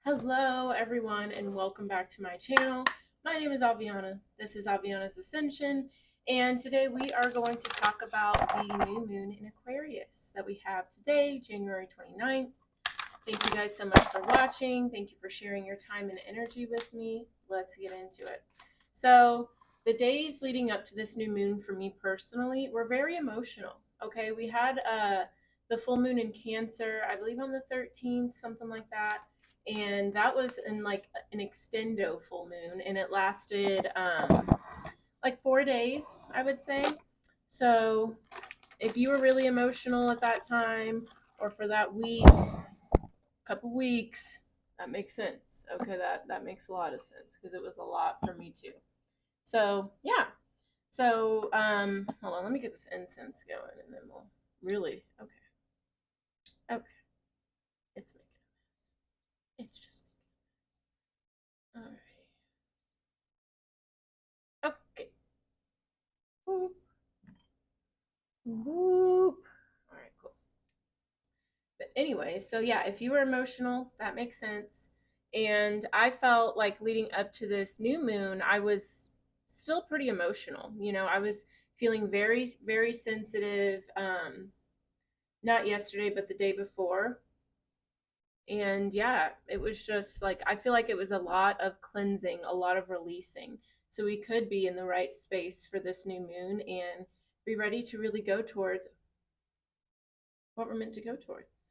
Hello, everyone, and welcome back to my channel. My name is Aviana. This is Aviana's Ascension, and today we are going to talk about the new moon in Aquarius that we have today, January 29th. Thank you guys so much for watching. Thank you for sharing your time and energy with me. Let's get into it. So, the days leading up to this new moon for me personally were very emotional. Okay, we had the full moon in Cancer, I believe on the 13th, something like that. And that was in like an extendo full moon, and it lasted like 4 days, I would say. So, if you were really emotional at that time or for that week, couple weeks, that makes sense. Okay, that makes a lot of sense because it was a lot for me too. So yeah. So hold on, let me get this incense going and then we'll really okay. It's making a mess. It's just making a mess. Alright. Okay. Whoop. Whoop. Alright, cool. But anyway, so yeah, if you were emotional, that makes sense. And I felt like leading up to this new moon, I was still pretty emotional. I was feeling very, very sensitive. Not yesterday, but the day before. And yeah, it was just like, I feel like it was a lot of cleansing, a lot of releasing. So we could be in the right space for this new moon and be ready to really go towards what we're meant to go towards.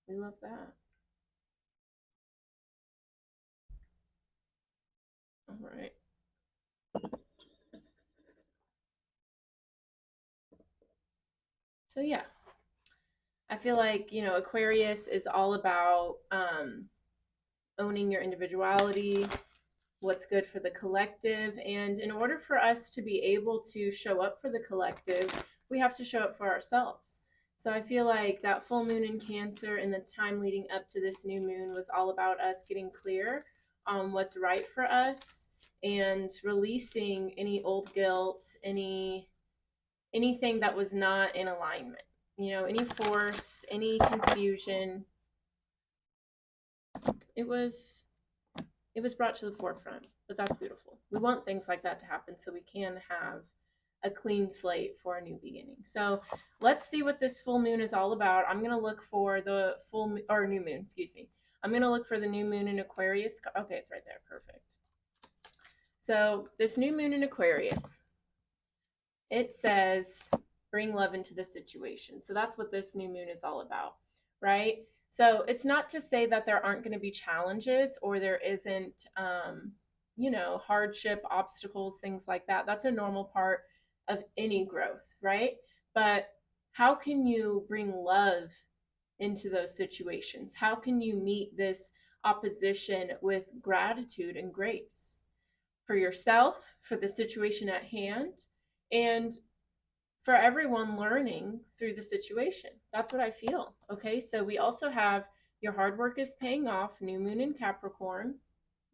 We love that. All right. So yeah, I feel like, Aquarius is all about owning your individuality, what's good for the collective. And in order for us to be able to show up for the collective, we have to show up for ourselves. So I feel like that full moon in Cancer and the time leading up to this new moon was all about us getting clear on what's right for us and releasing any old guilt, anything that was not in alignment. Any force, any confusion. It was it was brought to the forefront, but that's beautiful. We want things like that to happen so we can have a clean slate for a new beginning. So let's see what this full moon is all about. I'm going to look for the or new moon, excuse me. I'm going to look for the new moon in Aquarius. Okay, it's right there. Perfect. So this new moon in Aquarius, it says bring love into the situation. So that's what this new moon is all about, right? So it's not to say that there aren't going to be challenges or there isn't, hardship, obstacles, things like that. That's a normal part of any growth, right? But how can you bring love into those situations? How can you meet this opposition with gratitude and grace for yourself, for the situation at hand, and for everyone learning through the situation? That's what I feel. Okay, so we also have your hard work is paying off, new moon in Capricorn,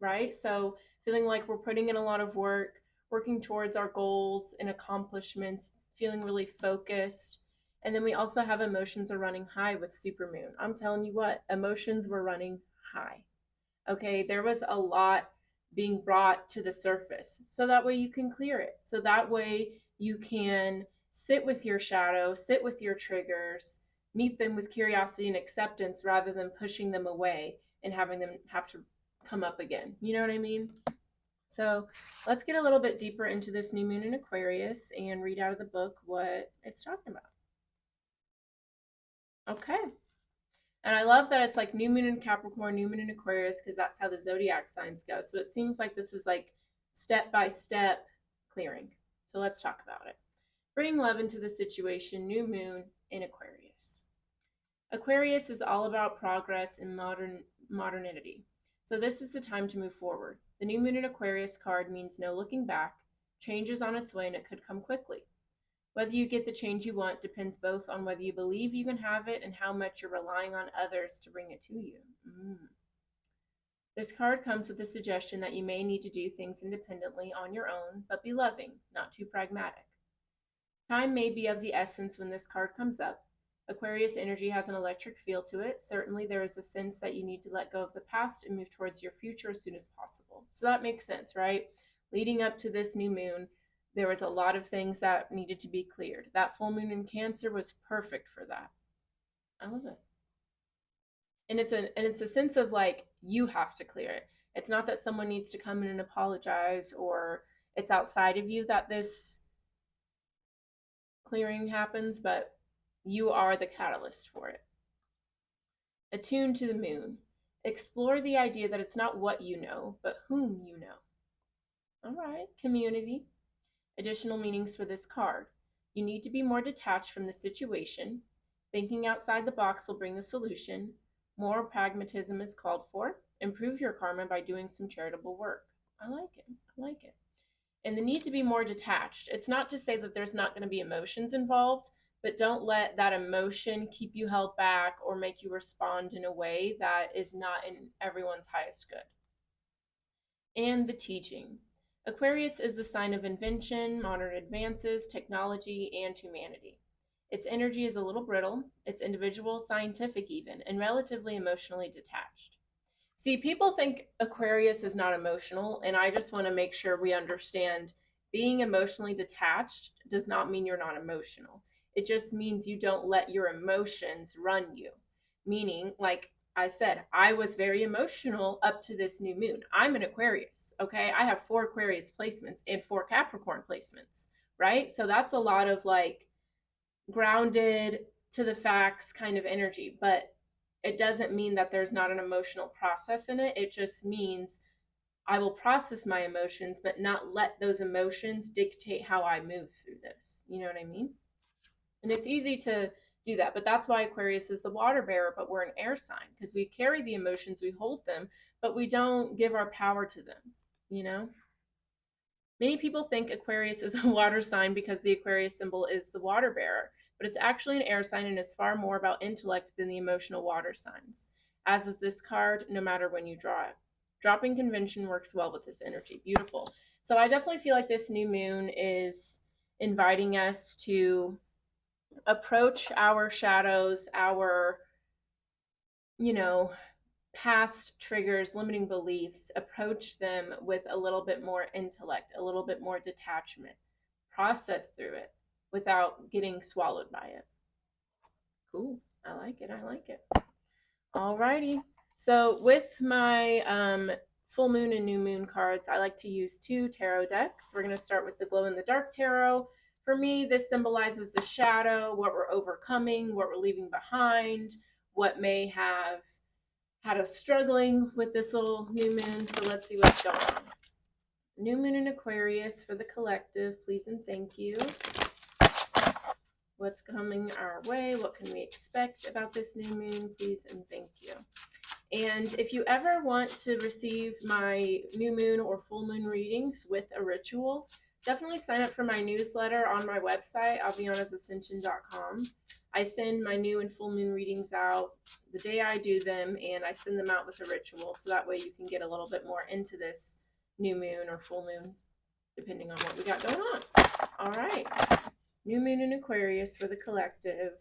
right? So feeling like we're putting in a lot of work, working towards our goals and accomplishments, feeling really focused. And then we also have emotions are running high with supermoon. I'm telling you what, emotions were running high. Okay, there was a lot being brought to the surface. So that way you can clear it. So that way you can sit with your shadow, sit with your triggers, meet them with curiosity and acceptance rather than pushing them away and having them have to come up again. You know what I mean? So let's get a little bit deeper into this new moon in Aquarius and read out of the book what it's talking about. Okay. And I love that it's like new moon in Capricorn, new moon in Aquarius, because that's how the zodiac signs go. So it seems like this is like step by step clearing. So let's talk about it. Bring love into the situation, new moon in Aquarius. Aquarius is all about progress and modernity. So this is the time to move forward. The new moon in Aquarius card means no looking back. Change is on its way and it could come quickly. Whether you get the change you want depends both on whether you believe you can have it and how much you're relying on others to bring it to you. This card comes with the suggestion that you may need to do things independently on your own, but be loving, not too pragmatic. Time may be of the essence when this card comes up. Aquarius energy has an electric feel to it. Certainly, there is a sense that you need to let go of the past and move towards your future as soon as possible. So that makes sense, right? Leading up to this new moon, there was a lot of things that needed to be cleared. That full moon in Cancer was perfect for that. I love it. And it's a sense of like you have to clear it. It's not that someone needs to come in and apologize, or it's outside of you that this clearing happens, but you are the catalyst for it. Attune to the moon. Explore the idea that it's not what you know, but whom you know. All right, community. Additional meanings for this card. You need to be more detached from the situation. Thinking outside the box will bring the solution. More pragmatism is called for. Improve your karma by doing some charitable work. I like it. I like it. And the need to be more detached. It's not to say that there's not going to be emotions involved, but don't let that emotion keep you held back or make you respond in a way that is not in everyone's highest good. And the teaching. Aquarius is the sign of invention, modern advances, technology, and humanity. Its energy is a little brittle, it's individual, scientific even, and relatively emotionally detached. See, people think Aquarius is not emotional, and I just want to make sure we understand being emotionally detached does not mean you're not emotional. It just means you don't let your emotions run you. Meaning, like I said, I was very emotional up to this new moon. I'm an Aquarius, okay? I have 4 Aquarius placements and 4 Capricorn placements, right? So that's a lot of like grounded to the facts kind of energy, but it doesn't mean that there's not an emotional process in it. It just means I will process my emotions, but not let those emotions dictate how I move through this. You know what I mean? And it's easy to do that, but that's why Aquarius is the water bearer, but we're an air sign because we carry the emotions, we hold them, but we don't give our power to them, you know? Many people think Aquarius is a water sign because the Aquarius symbol is the water bearer, but it's actually an air sign and is far more about intellect than the emotional water signs, as is this card, no matter when you draw it. Dropping convention works well with this energy. Beautiful. So I definitely feel like this new moon is inviting us to approach our shadows, our, you know, past triggers, limiting beliefs, approach them with a little bit more intellect, a little bit more detachment, process through it without getting swallowed by it. Cool. I like it. I like it. Alrighty. So with my full moon and new moon cards, I like to use 2 tarot decks. We're going to start with the glow in the dark tarot. For me, this symbolizes the shadow, what we're overcoming, what we're leaving behind, what may have had us struggling with this little new moon. So let's see what's going on. New moon in Aquarius for the collective, please and thank you. What's coming our way? What can we expect about this new moon? Please and thank you. And if you ever want to receive my new moon or full moon readings with a ritual, definitely sign up for my newsletter on my website, avianasascension.com. I send my new and full moon readings out the day I do them, and I send them out with a ritual, so that way you can get a little bit more into this new moon or full moon, depending on what we got going on. All right. New moon in Aquarius for the collective.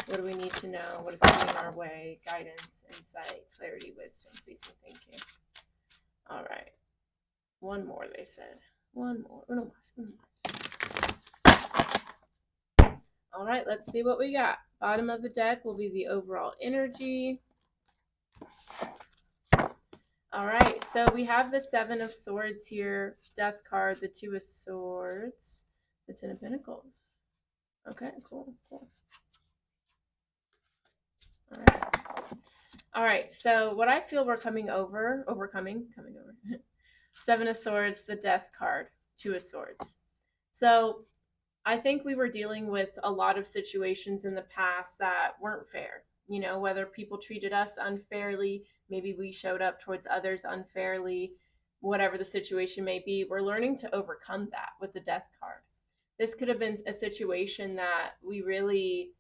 What do we need to know? What is coming our way? Guidance, insight, clarity, wisdom. Please and thank you. All right. One more, they said. One more. Uno más, uno más. All right, let's see what we got. Bottom of the deck will be the overall energy. All right, so we have the 7 of Swords here, Death card, the 2 of Swords, the 10 of Pentacles. Okay, cool, cool. All right, so what I feel we're coming over. 7 of Swords, the Death card, 2 of Swords. So I think we were dealing with a lot of situations in the past that weren't fair. You know, whether people treated us unfairly, maybe we showed up towards others unfairly, whatever the situation may be, we're learning to overcome that with the Death card. This could have been a situation that we really,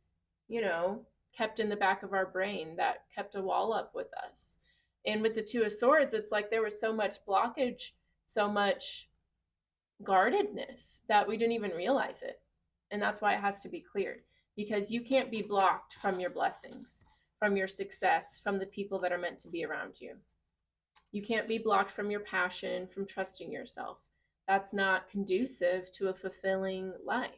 you know, kept in the back of our brain, that kept a wall up with us. And with the 2 of Swords, it's like there was so much blockage, so much guardedness that we didn't even realize it. And that's why it has to be cleared. because you can't be blocked from your blessings, from your success, from the people that are meant to be around you. You can't be blocked from your passion, from trusting yourself. That's not conducive to a fulfilling life.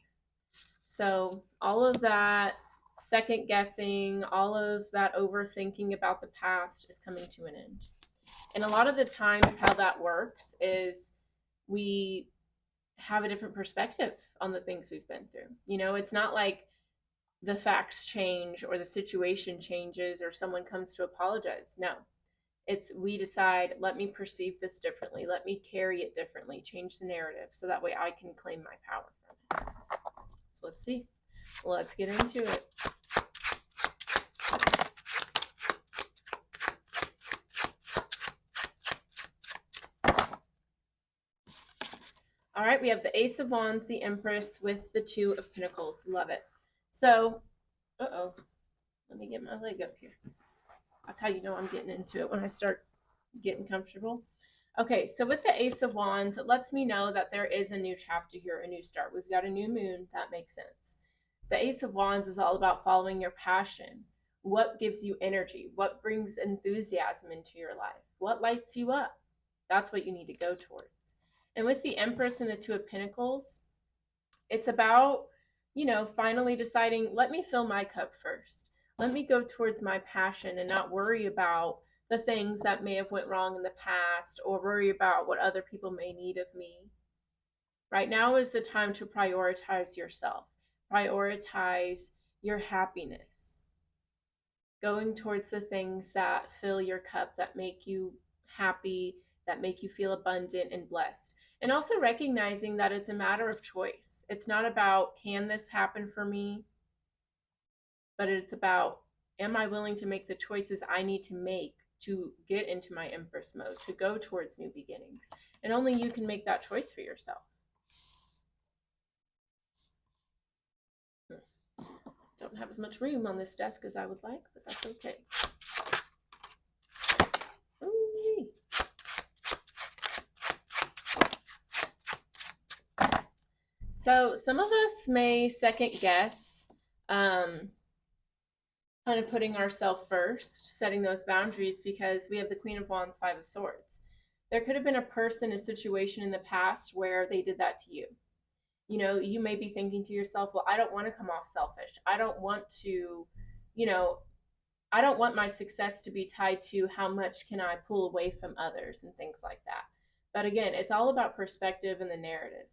So, all of that second guessing, all of that overthinking about the past is coming to an end. And a lot of the times, how that works is we have a different perspective on the things we've been through. It's not like the facts change or the situation changes or someone comes to apologize. No, it's we decide, let me perceive this differently, let me carry it differently, change the narrative so that way I can claim my power from it. So let's see. Let's get into it. All right, we have the Ace of Wands, the Empress with the Two of Pentacles. Love it. So, let me get my leg up here. That's how you know I'm getting into it, when I start getting comfortable. Okay, so with the Ace of Wands, it lets me know that there is a new chapter here, a new start. We've got a new moon. That makes sense. The Ace of Wands is all about following your passion. What gives you energy? What brings enthusiasm into your life? What lights you up? That's what you need to go towards. And with the Empress and the Two of Pentacles, it's about, finally deciding, let me fill my cup first. Let me go towards my passion and not worry about the things that may have went wrong in the past or worry about what other people may need of me. Right now is the time to prioritize yourself. Prioritize your happiness. Going towards the things that fill your cup, that make you happy, that make you feel abundant and blessed. And also recognizing that it's a matter of choice. It's not about, can this happen for me? But it's about, am I willing to make the choices I need to make to get into my Empress mode, to go towards new beginnings? And only you can make that choice for yourself. Don't have as much room on this desk as I would like, but that's okay. Ooh-wee. So some of us may second guess, kind of putting ourselves first, setting those boundaries, because we have the Queen of Wands, Five of Swords. There could have been a person, a situation in the past where they did that to you. You may be thinking to yourself, well, I don't want to come off selfish. I don't want to, I don't want my success to be tied to how much can I pull away from others and things like that. But again, it's all about perspective and the narrative,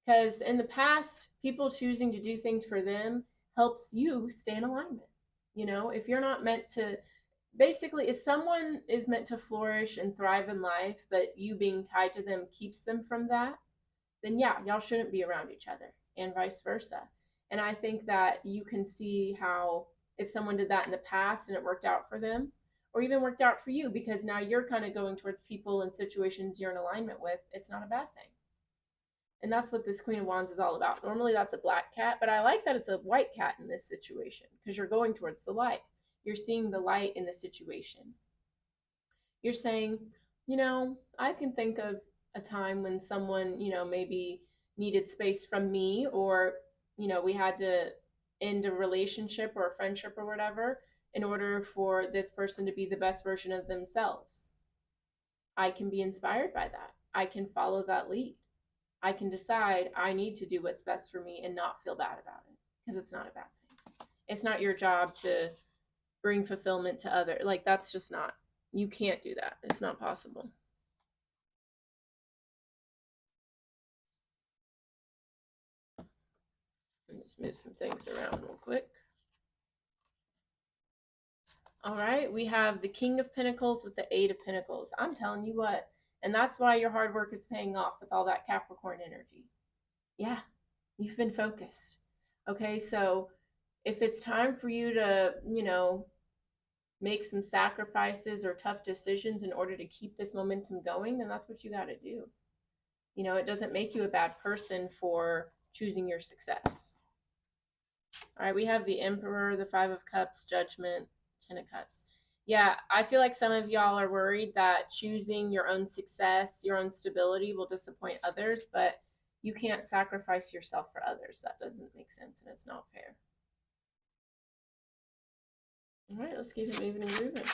because in the past, people choosing to do things for them helps you stay in alignment. If you're not meant to, basically, if someone is meant to flourish and thrive in life, but you being tied to them keeps them from that, then yeah, y'all shouldn't be around each other, and vice versa. And I think that you can see how, if someone did that in the past and it worked out for them, or even worked out for you, because now you're kind of going towards people and situations you're in alignment with, it's not a bad thing. And that's what this Queen of Wands is all about. Normally that's a black cat, but I like that it's a white cat in this situation, because you're going towards the light. You're seeing the light in the situation. You're saying, I can think of a time when someone, maybe needed space from me, or, we had to end a relationship or a friendship or whatever in order for this person to be the best version of themselves. I can be inspired by that. I can follow that lead. I can decide I need to do what's best for me and not feel bad about it, because it's not a bad thing. It's not your job to bring fulfillment to others. Like, that's just not, you can't do that. It's not possible. Let's move some things around real quick. All right, we have the King of Pentacles with the Eight of Pentacles. I'm telling you what, and that's why your hard work is paying off with all that Capricorn energy. Yeah, you've been focused. Okay, so if it's time for you to, make some sacrifices or tough decisions in order to keep this momentum going, then that's what you got to do. It doesn't make you a bad person for choosing your success. All right, we have the Emperor, the Five of Cups, Judgment, Ten of Cups. Yeah, I feel like some of y'all are worried that choosing your own success, your own stability will disappoint others, but you can't sacrifice yourself for others. That doesn't make sense and it's not fair. All right, let's keep it moving and grooving.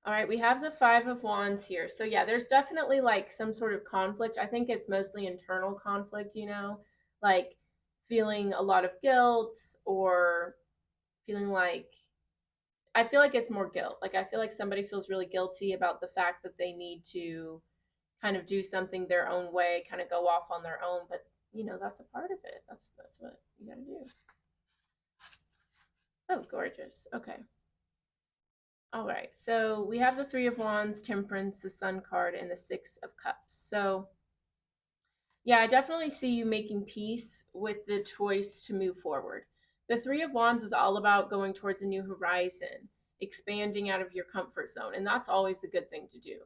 All right, we have the Five of Wands here. So yeah, there's definitely like some sort of conflict. I think it's mostly internal conflict, like feeling a lot of guilt or feeling like I feel like it's more guilt. Like I feel like somebody feels really guilty about the fact that they need to kind of do something their own way, kind of go off on their own, but that's a part of it. That's what you got to do. Oh, gorgeous. Okay. All right. So we have the Three of Wands, Temperance, the Sun card, and the Six of Cups. So yeah, I definitely see you making peace with the choice to move forward. The Three of Wands is all about going towards a new horizon, expanding out of your comfort zone, and that's always a good thing to do.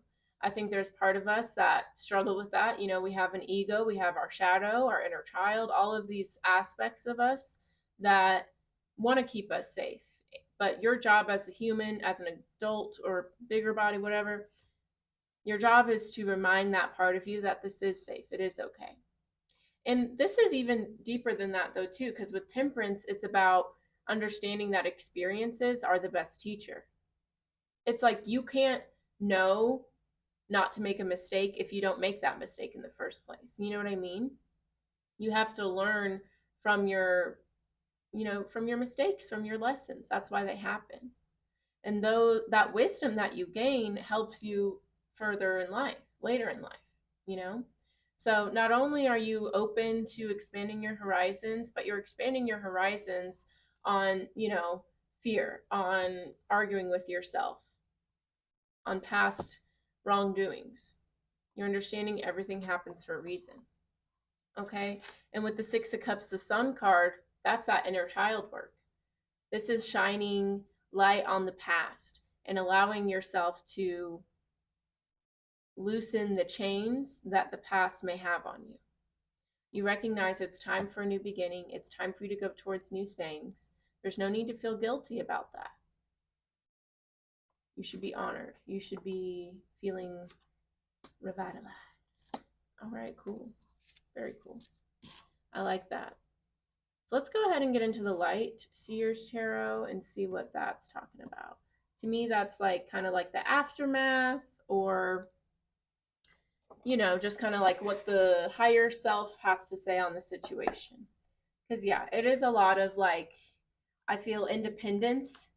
I think there's part of us that struggle with that. We have an ego, we have our shadow, our inner child, all of these aspects of us that want to keep us safe. But your job as a human, as an adult or bigger body, whatever, your job is to remind that part of you that this is safe. It is okay. And this is even deeper than that, though, too, because with temperance, it's about understanding that experiences are the best teacher. It's like you can't know not to make a mistake if you don't make that mistake in the first place. You know what I mean? You have to learn from from your mistakes, from your lessons. That's why they happen. And though that wisdom that you gain helps you further in life, later in life, you know? So not only are you open to expanding your horizons, but you're expanding your horizons on, fear, on arguing with yourself, on past wrongdoings. You're understanding everything happens for a reason. Okay? And with the Six of Cups, the Sun card, that's that inner child work. This is shining light on the past and allowing yourself to loosen the chains that the past may have on you. You recognize it's time for a new beginning. It's time for you to go towards new things. There's no need to feel guilty about that. You should be honored. You should be feeling revitalized. All right, cool. Very cool. I like that. So let's go ahead and get into the Light Seers Tarot and see what that's talking about. To me, that's like kind of like the aftermath, or just kind of like what the higher self has to say on the situation. Because yeah, it is a lot of like, I feel independence,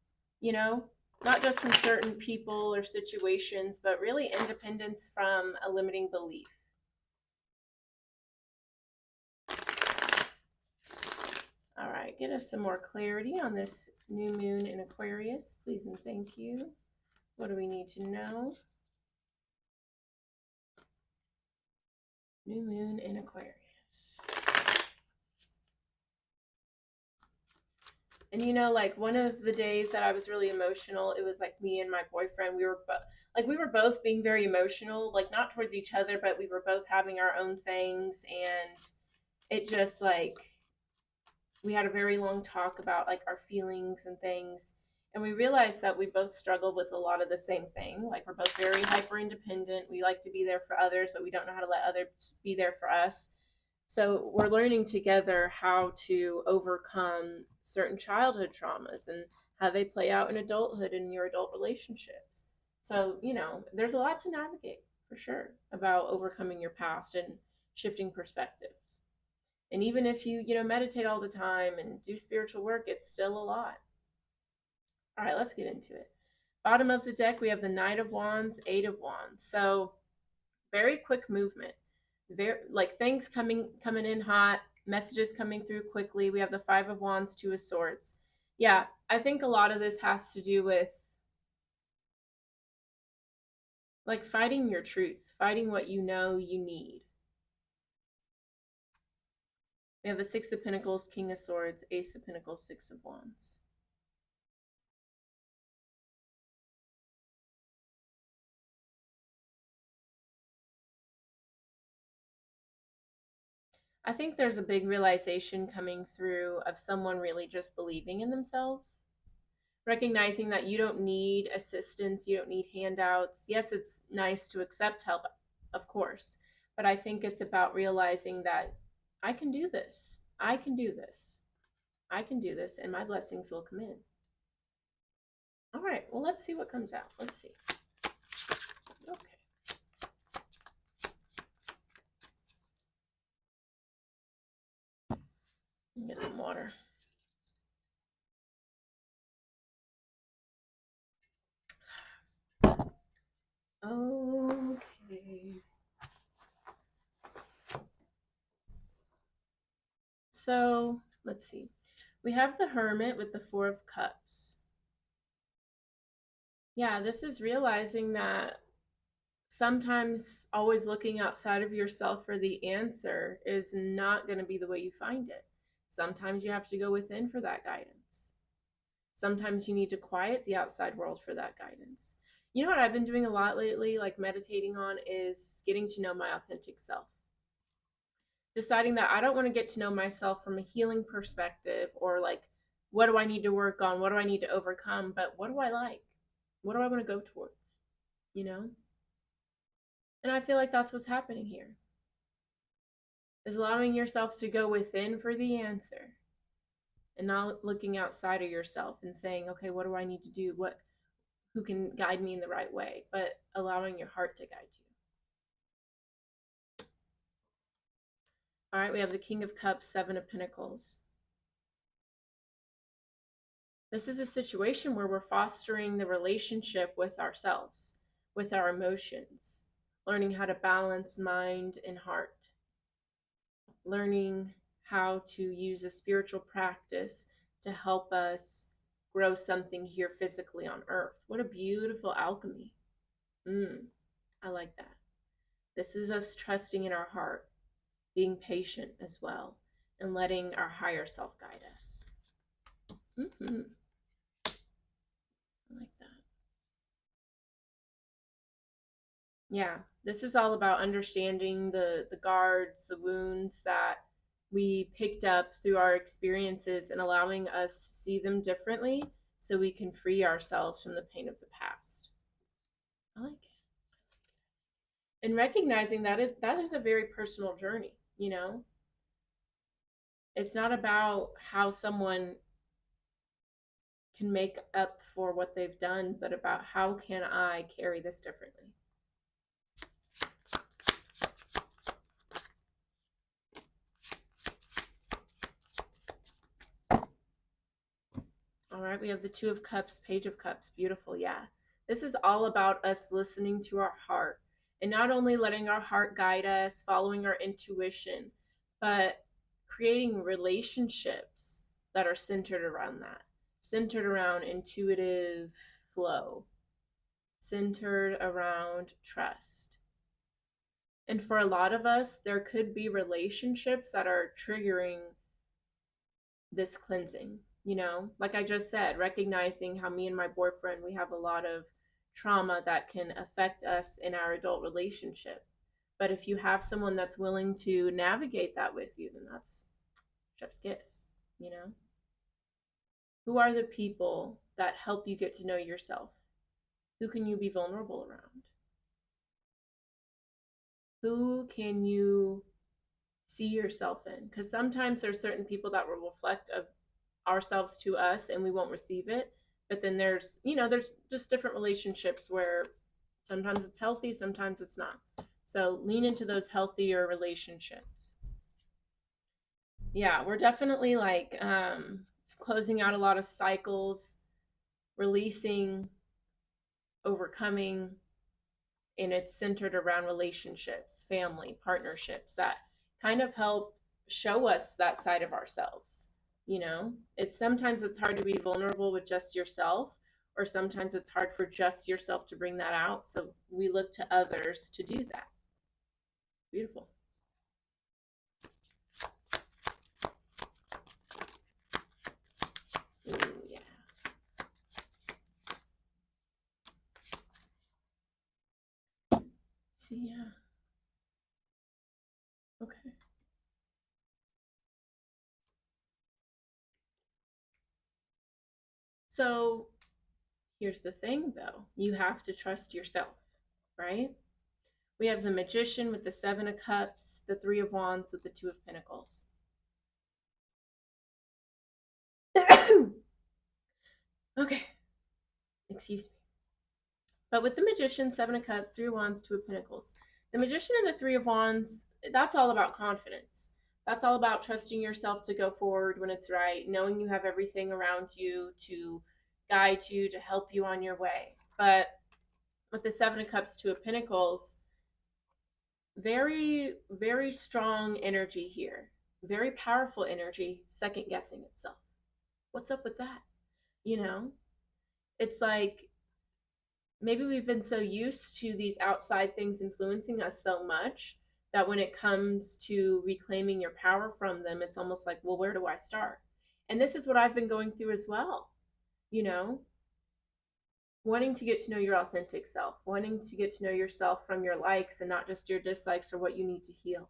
not just from certain people or situations, but really independence from a limiting belief. All right, get us some more clarity on this new moon in Aquarius, please and thank you. What do we need to know? New moon in Aquarius. And like one of the days that I was really emotional, it was like me and my boyfriend, we were both being very emotional, like not towards each other, but we were both having our own things, and it just like we had a very long talk about like our feelings and things, and we realized that we both struggle with a lot of the same thing. Like we're both very hyper independent. We like to be there for others, but we don't know how to let others be there for us. So we're learning together how to overcome certain childhood traumas and how they play out in adulthood and your adult relationships. So, there's a lot to navigate for sure about overcoming your past and shifting perspectives. And even if you, meditate all the time and do spiritual work, it's still a lot. All right, let's get into it. Bottom of the deck, we have the Knight of Wands, Eight of Wands. So very quick movement. Very like things coming in hot, messages coming through quickly. We have the Five of Wands, Two of Swords. Yeah, I think a lot of this has to do with like fighting your truth, fighting what you know you need. We have the Six of Pentacles, King of Swords, Ace of Pentacles, Six of Wands. I think there's a big realization coming through of someone really just believing in themselves, recognizing that you don't need assistance, you don't need handouts. Yes, it's nice to accept help, of course, but I think it's about realizing that I can do this. I can do this. I can do this, and my blessings will come in. All right, well, let's see what comes out. Let's see. Okay. Get some water. Okay. So let's see. We have the Hermit with the Four of Cups. Yeah, this is realizing that sometimes always looking outside of yourself for the answer is not going to be the way you find it. Sometimes you have to go within for that guidance. Sometimes you need to quiet the outside world for that guidance. You know what I've been doing a lot lately, like meditating on, is getting to know my authentic self. Deciding that I don't want to get to know myself from a healing perspective or like, what do I need to work on? What do I need to overcome? But what do I like? What do I want to go towards? You know? And I feel like that's what's happening here. Is allowing yourself to go within for the answer and not looking outside of yourself and saying, okay, what do I need to do? Who can guide me in the right way? But allowing your heart to guide you. All right, we have the King of Cups, Seven of Pentacles. This is a situation where we're fostering the relationship with ourselves, with our emotions, learning how to balance mind and heart, learning how to use a spiritual practice to help us grow something here physically on earth. What a beautiful alchemy. I like that. This is us trusting in our heart, being patient as well, and letting our higher self guide us. I like that. Yeah, this is all about understanding the guards, the wounds that we picked up through our experiences and allowing us to see them differently so we can free ourselves from the pain of the past. I like it. And recognizing that is a very personal journey, you know? It's not about how someone can make up for what they've done, but about how can I carry this differently. All right, we have the Two of Cups, Page of Cups. Beautiful, yeah. This is all about us listening to our heart and not only letting our heart guide us, following our intuition, but creating relationships that are centered around that, centered around intuitive flow, centered around trust. And for a lot of us, there could be relationships that are triggering this cleansing. You know, like I just said, recognizing how me and my boyfriend, we have a lot of trauma that can affect us in our adult relationship. But if you have someone that's willing to navigate that with you, then that's chef's kiss, you know? Who are the people that help you get to know yourself? Who can you be vulnerable around? Who can you see yourself in? Because sometimes there's certain people that will reflect of ourselves to us and we won't receive it, but then there's just different relationships where sometimes it's healthy, sometimes it's not. So lean into those healthier relationships. Yeah, we're definitely like closing out a lot of cycles, releasing, overcoming, and it's centered around relationships, family, partnerships that kind of help show us that side of ourselves. You know, sometimes it's hard to be vulnerable with just yourself, or sometimes it's hard for just yourself to bring that out. So we look to others to do that. Beautiful. Ooh, yeah. See, yeah. Okay. So Here's the thing, though. You have to trust yourself, right? We have the Magician with the Seven of Cups, the Three of Wands with the Two of Pentacles. Okay, excuse me. But with the Magician, Seven of Cups, Three of Wands, Two of Pentacles, the Magician and the Three of Wands, that's all about confidence. That's all about trusting yourself to go forward when it's right, knowing you have everything around you to guide you, to help you on your way. But with the Seven of Cups, Two of Pentacles, very, very strong energy here. Very powerful energy, second guessing itself. What's up with that? You know, it's like maybe we've been so used to these outside things influencing us so much that when it comes to reclaiming your power from them, it's almost like, well, where do I start? And this is what I've been going through as well. You know, wanting to get to know your authentic self, wanting to get to know yourself from your likes and not just your dislikes or what you need to heal.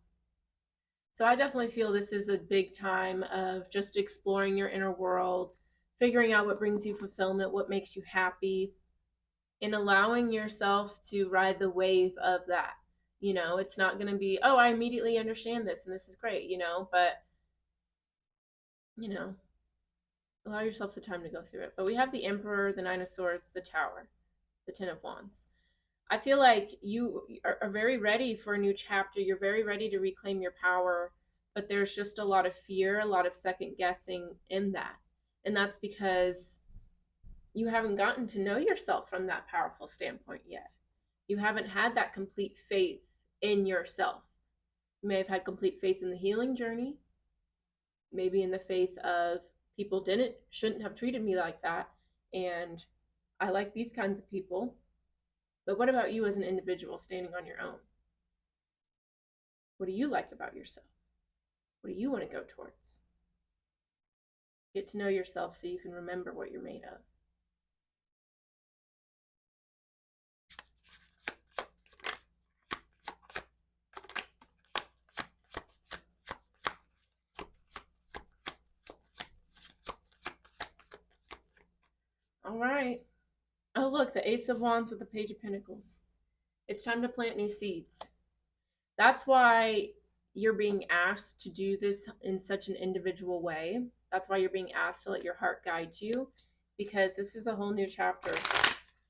So I definitely feel this is a big time of just exploring your inner world, figuring out what brings you fulfillment, what makes you happy, and allowing yourself to ride the wave of that. You know, it's not going to be, oh, I immediately understand this and this is great, you know, but, you know, allow yourself the time to go through it. But we have the Emperor, the Nine of Swords, the Tower, the Ten of Wands. I feel like you are very ready for a new chapter. You're very ready to reclaim your power, but there's just a lot of fear, a lot of second guessing in that. And that's because you haven't gotten to know yourself from that powerful standpoint yet. You haven't had that complete faith in yourself. You may have had complete faith in the healing journey, maybe in the faith of people shouldn't have treated me like that, and I like these kinds of people. But what about you as an individual standing on your own? What do you like about yourself? What do you want to go towards? Get to know yourself so you can remember what you're made of. All right. Oh, look, the Ace of Wands with the Page of Pentacles. It's time to plant new seeds. That's why you're being asked to do this in such an individual way. That's why you're being asked to let your heart guide you, because this is a whole new chapter,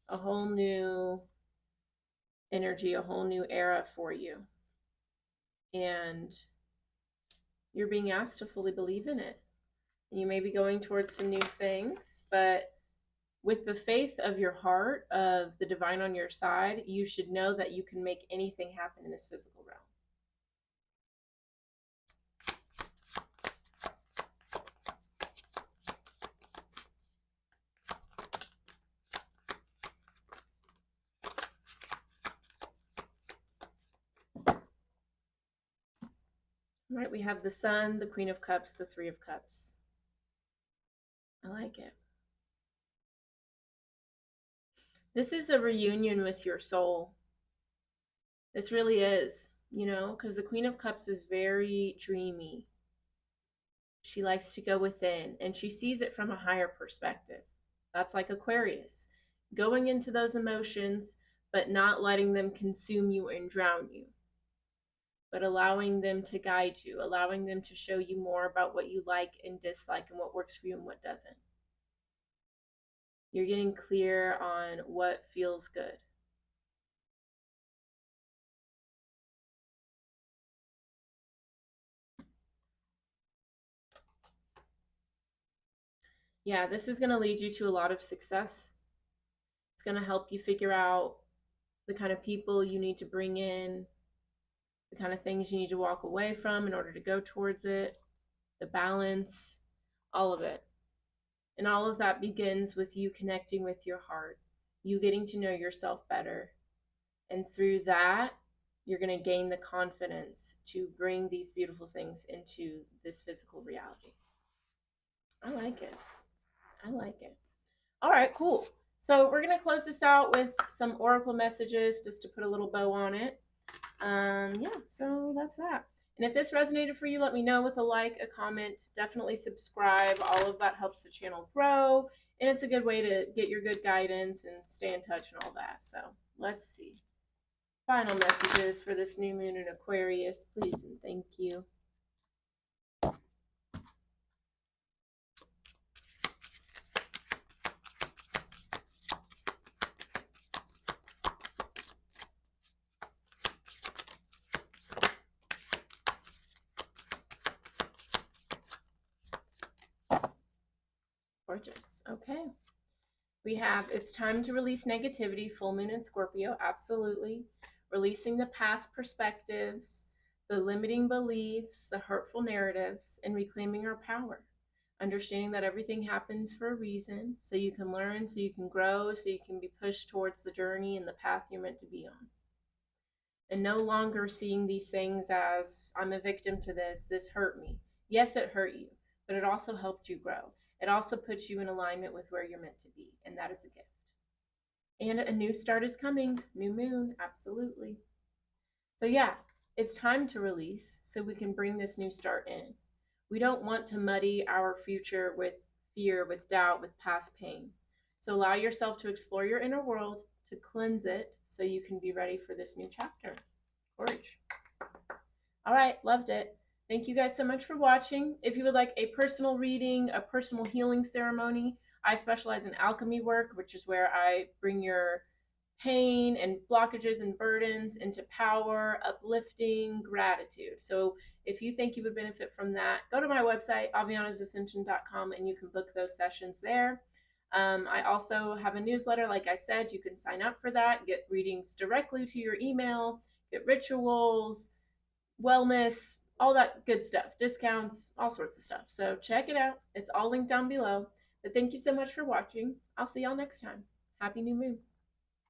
a whole new energy, a whole new era for you. And you're being asked to fully believe in it. You may be going towards some new things, but with the faith of your heart, of the divine on your side, you should know that you can make anything happen in this physical realm. All right, we have the Sun, the Queen of Cups, the Three of Cups. I like it. This is a reunion with your soul. This really is, you know, because the Queen of Cups is very dreamy. She likes to go within, and she sees it from a higher perspective. That's like Aquarius, going into those emotions, but not letting them consume you and drown you, but allowing them to guide you, allowing them to show you more about what you like and dislike and what works for you and what doesn't. You're getting clear on what feels good. Yeah, this is going to lead you to a lot of success. It's going to help you figure out the kind of people you need to bring in, the kind of things you need to walk away from in order to go towards it, the balance, all of it. And all of that begins with you connecting with your heart, you getting to know yourself better. And through that, you're going to gain the confidence to bring these beautiful things into this physical reality. I like it. I like it. All right, cool. So we're going to close this out with some oracle messages just to put a little bow on it. Yeah, so that's that. And if this resonated for you, let me know with a like, a comment, definitely subscribe. All of that helps the channel grow And it's a good way to get your good guidance and stay in touch and all that. So let's see. Final messages for this new moon in Aquarius, please and thank you. Gorgeous. Okay. We have it's time to release negativity, full moon in Scorpio. Absolutely. Releasing the past perspectives, the limiting beliefs, the hurtful narratives, and reclaiming our power. Understanding that everything happens for a reason, so you can learn, so you can grow, so you can be pushed towards the journey and the path you're meant to be on. And no longer seeing these things as I'm a victim to this hurt me. Yes, it hurt you, but it also helped you grow. It also puts you in alignment with where you're meant to be, and that is a gift. And a new start is coming, new moon, absolutely. So, yeah, it's time to release so we can bring this new start in. We don't want to muddy our future with fear, with doubt, with past pain. So, allow yourself to explore your inner world, to cleanse it so you can be ready for this new chapter. Courage. All right, loved it. Thank you guys so much for watching. If you would like a personal reading, a personal healing ceremony, I specialize in alchemy work, which is where I bring your pain and blockages and burdens into power, uplifting, gratitude. So if you think you would benefit from that, go to my website, avianasascension.com, and you can book those sessions there. I also have a newsletter, like I said, you can sign up for that, get readings directly to your email, get rituals, wellness, all that good stuff, discounts, all sorts of stuff. So check it out. It's all linked down below. But thank you so much for watching. I'll see y'all next time. Happy New Moon.